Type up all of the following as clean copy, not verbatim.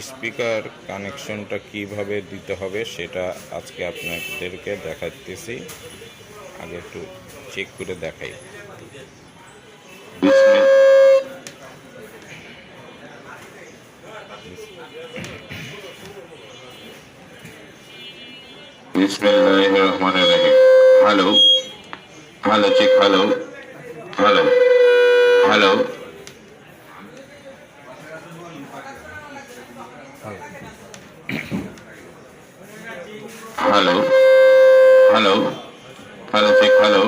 Speaker কানেকশনটা কিভাবে দিতে হবে সেটা আজকে আপনাদেরকে দেখাতেছি। আগে একটু চেক করে দেখাই। বিসমিল্লাহিররহমানিররহিম। Hello hello check hello hello hello hello hello hello check hello.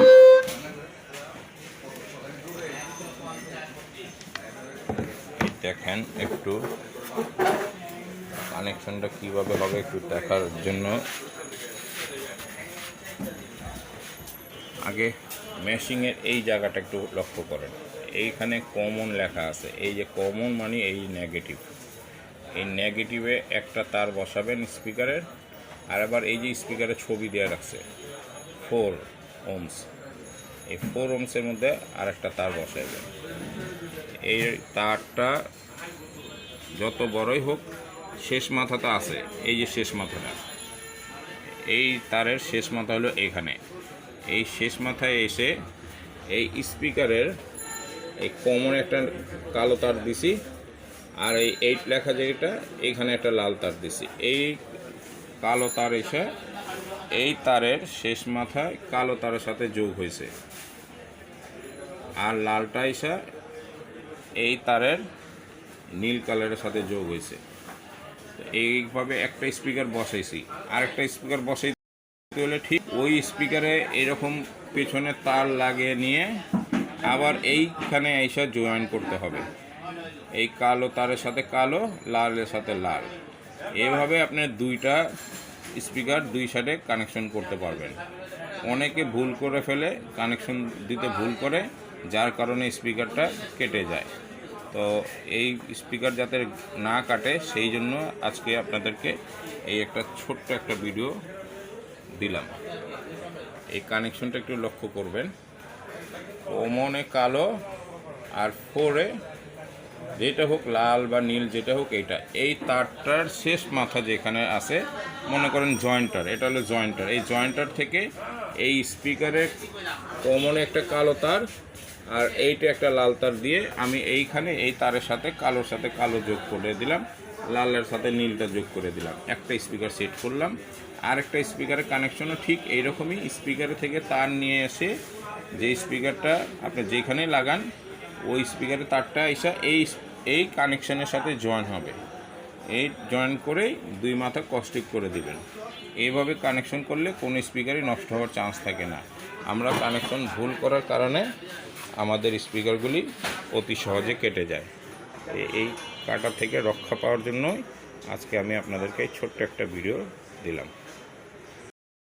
দেখেন একটু কানেকশনটা কিভাবে হবে একটু দেখার জন্য আগে মেশিংয়ের এই জায়গাটা একটু লক্ষ্য করেন। এইখানে কমন লেখা আছে, এই যে কমন মানে এই নেগেটিভ, এই নেগেটিভে একটা তার বসাবেন স্পিকারের। আর আবার এই যে স্পিকারের ছবি দেওয়া রাখছে 4 ohms, এই 4 ohmsের মধ্যে আর একটা তার বসাবেন। এই তারটা যত বড়ই হোক শেষ মাথাটা আছে, এই যে শেষ মাথাটা, এই তারের শেষ মাথা হলো এখানে। এই শেষ মাথায় এসে এই স্পিকারের এই কমন একটা কালো তার দিছি, আর এই 8 লেখা যেটা এইখানে একটা লাল তার দিছি। এই কালো তার এসে এই তারের শেষ মাথায় কালো তারের সাথে যোগ হয়েছে, আর লালটা এসে এই তারের নীল কালারের সাথে যোগ হয়েছে। এইভাবে একটা স্পিকার বসাইছি, আর একটা স্পিকার বসাইতে হলে ঠিক ওই স্পিকারে এরকম পেছনে তার লাগিয়ে নিয়ে আবার এইখানে এসে জয়েন করতে হবে, এই কালো তারের সাথে কালো, লালের সাথে লাল। এইভাবে আপনি দুইটা স্পিকার দুই সাইডে কানেকশন করতে পারবেন। অনেকে ভুল করে ফেলে, কানেকশন দিতে ভুল করে, যার কারণে স্পিকারটা কেটে যায়। তো এই স্পিকার যাতে না কাটে সেই জন্য আজকে আপনাদেরকে এই একটা ছোট্ট একটা ভিডিও দিলাম। এই কানেকশনটা একটু লক্ষ্য করবেন। কমনে কালো আর 4-এ যেটা হোক লাল বা নীল যেটা হোক, এইটা এই তারটার শেষ মাথা যেখানে আছে, মনে করেন জয়েন্টার, এটা হলো জয়েন্টার। এই জয়েন্টার থেকে এই স্পিকারের কমনে একটা কালো তার আর এইটা একটা লাল তার দিয়ে আমি এইখানে এই তারের সাথে কালোর সাথে কালো যোগ করে দিলাম, লালের সাথে নীলটা যোগ করে দিলাম, একটা স্পিকার সেট করলাম। আরেকটা স্পিকারের কানেকশনও ঠিক এইরকমই, স্পিকারের থেকে তার নিয়ে এসে যে স্পিকারটা আপনি যেখানে লাগান ওই স্পিকারের তারটা এসে এই কানেকশনের সাথে জয়েন হবে। এই জয়েন করেই দুই মাথা কস্টিক করে দিবেন। এইভাবে কানেকশন করলে কোনো স্পিকারই নষ্ট হওয়ার চান্স থাকে না। আমরা কানেকশন ভুল করার কারণে আমাদের স্পিকারগুলি অতি সহজে কেটে যায়। এই কাটা থেকে রক্ষা পাওয়ার জন্যই আজকে আমি আপনাদেরকে ছোট্ট একটা ভিডিও দিলাম।